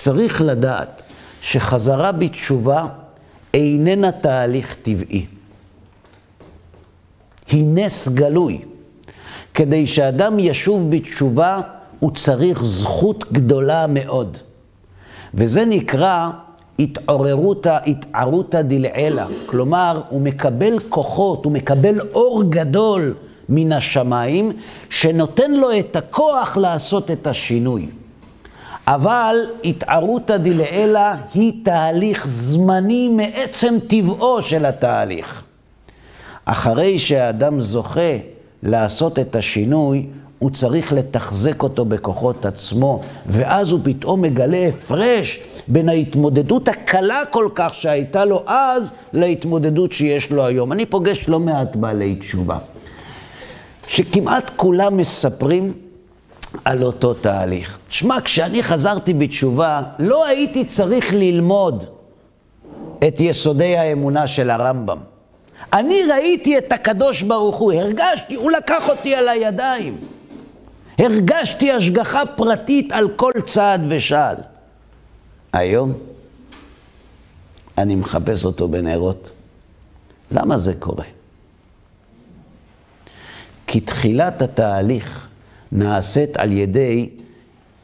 צריך לדעת שחזרה בתשובה איננה תהליך טבעי. היא נס גלוי. כדי שאדם ישוב בתשובה, הוא צריך זכות גדולה מאוד. וזה נקרא התערותא דלעילא. כלומר, הוא מקבל כוחות, הוא מקבל אור גדול מן השמיים, שנותן לו את הכוח לעשות את השינוי. אבל התערותא דלעילא היא תהליך זמני מעצם טבעו של התהליך. אחרי שהאדם זוכה לעשות את השינוי, הוא צריך לתחזק אותו בכוחות עצמו, ואז הוא פתאום מגלה הפרש בין ההתמודדות הקלה כל כך שהייתה לו אז, להתמודדות שיש לו היום. אני פוגש לא מעט בעלי תשובה, שכמעט כולם מספרים על אותו תהליך. תשמע, כשאני חזרתי בתשובה, לא הייתי צריך ללמוד את יסודי האמונה של הרמב"ם. אני ראיתי את הקדוש ברוך הוא, הרגשתי, הוא לקח אותי על הידיים. הרגשתי השגחה פרטית על כל צעד ושעל. היום אני מחפש אותו בנרות. למה זה קורה? כי תחילת התהליך נעשית על ידי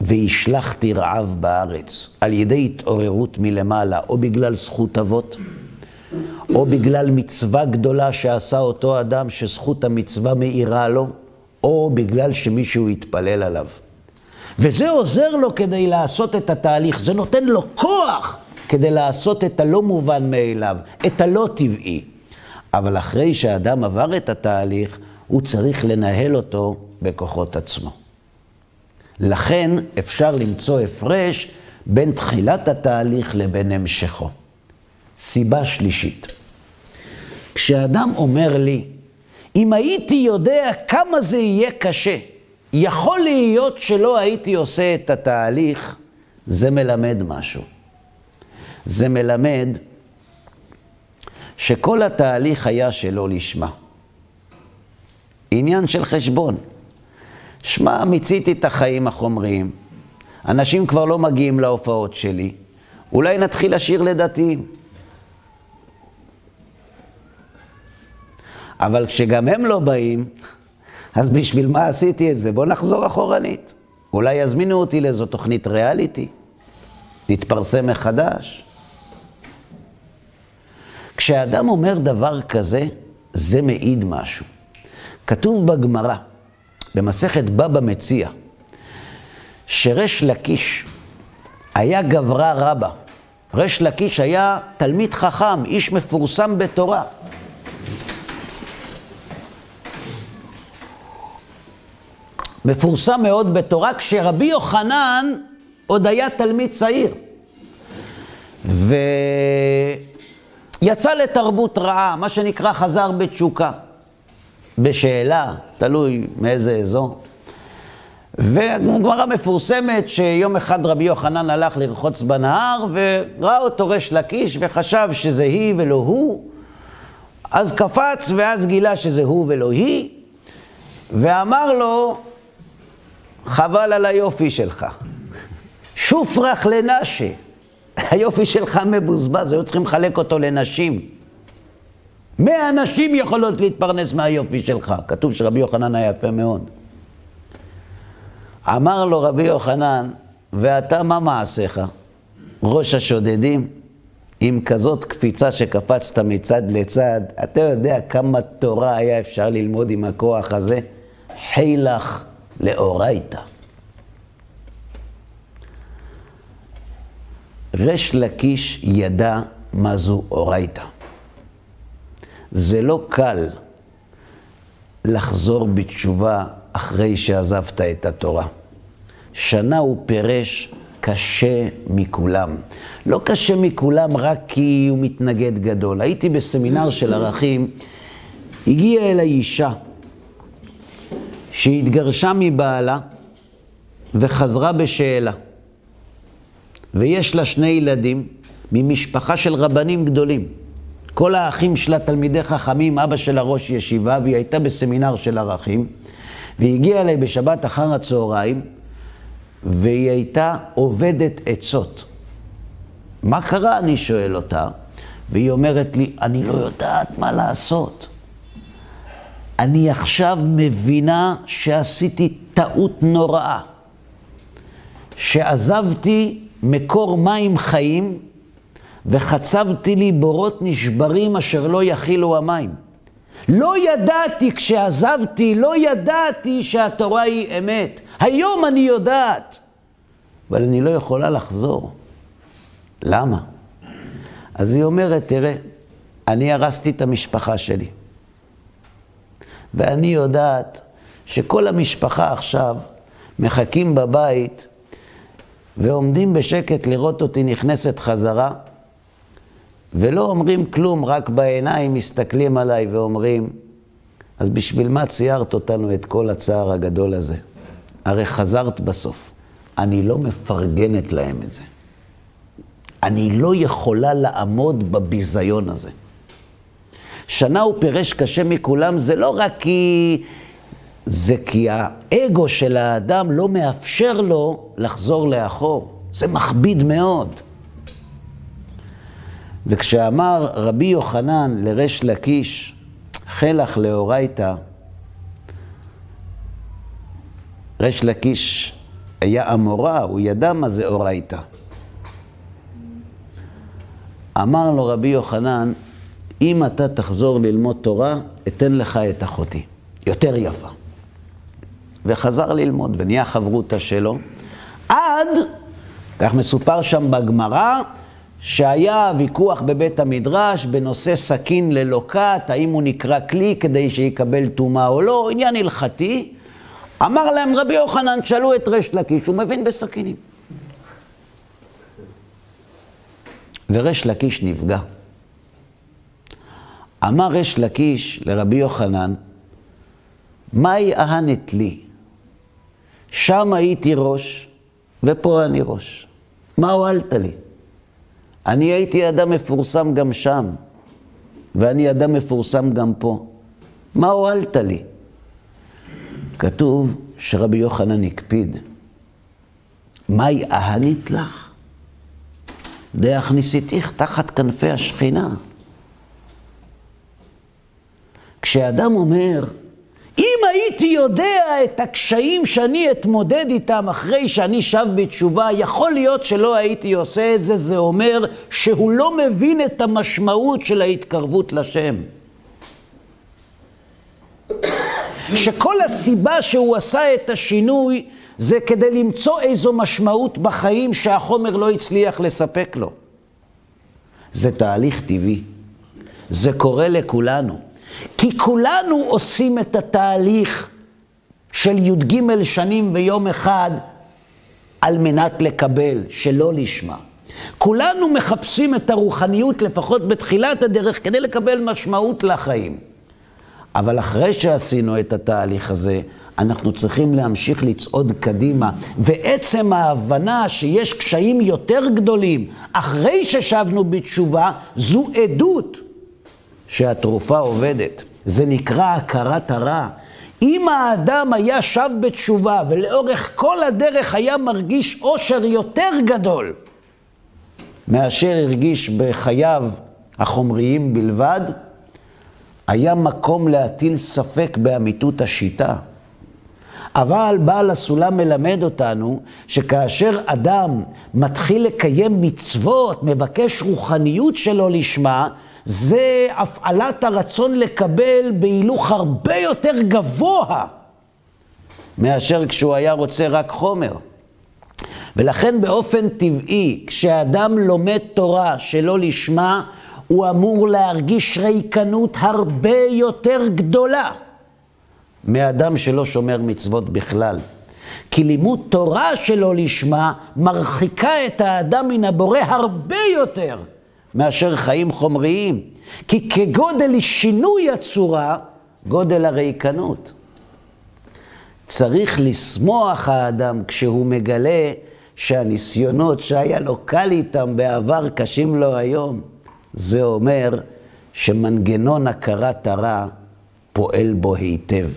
והשלחתי רעב בארץ, על ידי התעוררות מלמעלה, או בגלל זכות אבות, או בגלל מצווה גדולה שעשה אותו אדם שזכות המצווה מאירה לו, או בגלל שמישהו יתפלל עליו. וזה עוזר לו כדי לעשות את התהליך, זה נותן לו כוח כדי לעשות את הלא מובן מאליו, את הלא טבעי. אבל אחרי שהאדם עבר את התהליך, הוא צריך לנהל אותו בכוחות עצמו. לכן אפשר למצוא הפרש בין תחילת התהליך לבין המשכו. סיבה שלישית. כשאדם אומר לי, אם הייתי יודע כמה זה יהיה קשה, יכול להיות שלא הייתי עושה את התהליך, זה מלמד משהו. זה מלמד שכל התהליך היה שלא לשמה. עניין של חשבון. שמע, מיציתי את החיים החומריים. אנשים כבר לא מגיעים להופעות שלי. אולי נתחיל לשיר לדתיים. אבל כשגם הם לא באים, אז בשביל מה עשיתי את זה? בוא נחזור אחורנית. אולי יזמינו אותי לאיזו תוכנית ריאליטי. נתפרסם מחדש. כשאדם אומר דבר כזה, זה מעיד משהו. כתוב בגמרא, במסכת בבא מציעא, שריש לקיש היה גברא רבא. ריש לקיש היה תלמיד חכם, איש מפורסם בתורה. מפורסם מאוד בתורה, כשרבי יוחנן עוד היה תלמיד צעיר. ויצא לתרבות רעה, מה שנקרא חזר בתשוקה. בשאלה, תלוי מאיזה אזור. והגמרא מפורסמת שיום אחד רבי יוחנן הלך לרחוץ בנהר, וראה אותו ריש לקיש וחשב שזה היא ולא הוא. אז קפץ ואז גילה שזה הוא ולא היא, ואמר לו, חבל על היופי שלך. שופרח לנשה. היופי שלך מבוזבז, היו צריכים לחלק אותו לנשים. 100 נשים יכולות להתפרנס מהיופי שלך. כתוב שרבי יוחנן היה יפה מאוד. אמר לו רבי יוחנן, ואתה מה מעשיך? ראש השודדים, עם כזאת קפיצה שקפצת מצד לצד, אתה יודע כמה תורה היה אפשר ללמוד עם הכוח הזה? חילך לאורייתא. ריש לקיש ידע מה זו אורייתא. זה לא קל לחזור בתשובה אחרי שעזבת את התורה. שנה הוא פירש קשה מכולם. לא קשה מכולם רק כי הוא מתנגד גדול. הייתי בסמינר של ערכים, הגיעה אליי אישה שהתגרשה מבעלה וחזרה בשאלה. ויש לה 2 ילדים ממשפחה של רבנים גדולים. כל האחים שלה תלמידי חכמים, אבא שלה ראש ישיבה, והיא הייתה בסמינר של ערכים, והיא הגיעה אליי בשבת אחר הצהריים, והיא הייתה עובדת עצות. מה קרה? אני שואל אותה, והיא אומרת לי, אני לא יודעת מה לעשות. אני עכשיו מבינה שעשיתי טעות נוראה, שעזבתי מקור מים חיים, וחצבתי לי בורות נשברים אשר לא יכילו המים. לא ידעתי כשעזבתי, לא ידעתי שהתורה היא אמת. היום אני יודעת, אבל אני לא יכולה לחזור. למה? אז היא אומרת, תראה, אני הרסתי את המשפחה שלי. ואני יודעת שכל המשפחה עכשיו מחכים בבית ועומדים בשקט לראות אותי נכנסת חזרה, ולא אומרים כלום, רק בעיניים מסתכלים עליי ואומרים, אז בשביל מה ציירת אותנו את כל הצער הגדול הזה? הרי חזרת בסוף. אני לא מפרגנת להם את זה. אני לא יכולה לעמוד בביזיון הזה. שנה הוא פירש קשה מכולם, זה לא רק כי... זה כי האגו של האדם לא מאפשר לו לחזור לאחור. זה מכביד מאוד. וכשאמר רבי יוחנן לריש לקיש, חלך לאורייתא, ריש לקיש היה אמורה, הוא ידע מה זה אורייתא. אמר לו רבי יוחנן, אם אתה תחזור ללמוד תורה, אתן לך את אחותי. יותר יפה. וחזר ללמוד, ונהיה חברותה שלו. עד, כך מסופר שם בגמרא, שהיה ויכוח בבית המדרש בנושא סכין ללוקת, האם הוא נקרא כלי כדי שיקבל טומאה או לא, עניין הלכתי. אמר להם רבי יוחנן, שאלו את ריש לקיש, הוא מבין בסכינים. וריש לקיש נפגע. אמר ריש לקיש לרבי יוחנן, מהי אהנת לי? שם הייתי ראש, ופה אני ראש. מה הועלת לי? אני הייתי אדם מפורסם גם שם, ואני אדם מפורסם גם פה. מה הועלת לי? כתוב שרבי יוחנן הקפיד. מהי אהנית לך? דהכניסיתיך תחת כנפי השכינה. כשאדם אומר, אם הייתי יודע את הקשיים שאני אתמודד איתם אחרי שאני שב בתשובה, יכול להיות שלא הייתי עושה את זה, זה אומר שהוא לא מבין את המשמעות של ההתקרבות לשם. שכל הסיבה שהוא עשה את השינוי זה כדי למצוא איזו משמעות בחיים שהחומר לא הצליח לספק לו. זה תהליך טבעי. זה קורה לכולנו. כי כולנו עושים את התהליך של י"ג שנים ויום אחד על מנת לקבל, שלא לשמה. כולנו מחפשים את הרוחניות לפחות בתחילת הדרך כדי לקבל משמעות לחיים. אבל אחרי שעשינו את התהליך הזה, אנחנו צריכים להמשיך לצעוד קדימה. ועצם ההבנה שיש קשיים יותר גדולים אחרי ששבנו בתשובה, זו עדות שהתרופה עובדת. זה נקרא הכרת הרע. אם האדם היה שב בתשובה ולאורך כל הדרך היה מרגיש אושר יותר גדול מאשר הרגיש בחייו החומריים בלבד, היה מקום להטיל ספק באמיתות השיטה. אבל בעל הסולם מלמד אותנו שכאשר אדם מתחיל לקיים מצוות, מבקש רוחניות שלו לשמה, זה הפעלת הרצון לקבל בהילוך הרבה יותר גבוה מאשר כשהוא היה רוצה רק חומר. ולכן באופן טבעי, כשאדם לומד תורה שלא לשמה, הוא אמור להרגיש ריקנות הרבה יותר גדולה מאדם שלא שומר מצוות בכלל. כי לימוד תורה שלא לשמה מרחיקה את האדם מן הבורא הרבה יותר מאשר חיים חומריים. כי כגודל שינוי הצורה, גודל הריקנות. צריך לשמוח האדם כשהוא מגלה שהניסיונות שהיה לו קל איתם בעבר קשים לו היום, זה אומר שמנגנון הכרת הרע פועל בו היטב.